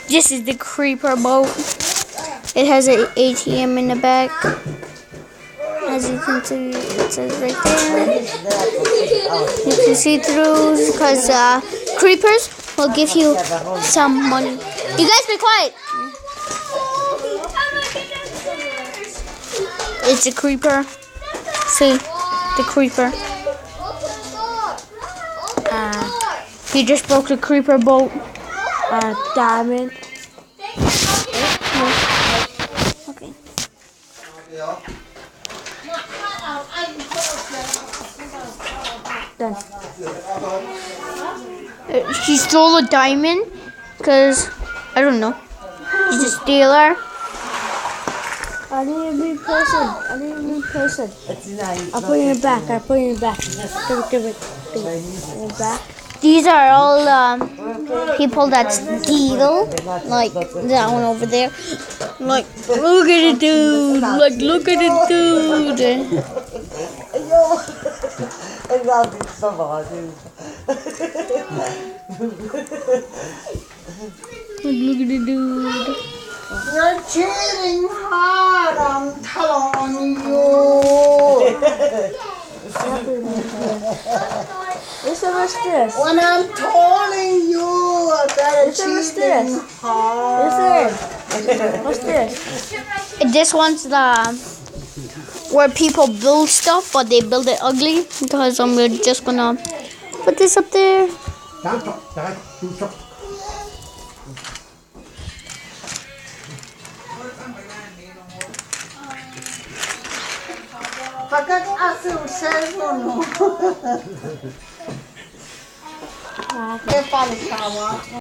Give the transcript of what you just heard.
This is the creeper boat. It has an ATM in the back. As you can see, it says right there. You can see through because creepers will give you some money. You guys be quiet. It's a creeper. See, the creeper. He just broke the creeper boat. Diamond. Okay. Done. She stole a diamond because I don't know. She's a stealer. I need a new person. I'll put it in the back. Give it in the back. These are all people that steal, like that one over there. Like, look at the dude. Like, look at the dude. Look at the dude. You're cheating hard, I'm telling you. Listen, what's this? When I'm telling you that cheating hard. Listen. What's this? This one's the where people build stuff, but they build it ugly. Because I'm just gonna put this up there. Fakat asıl sezonu. Kepal kawa.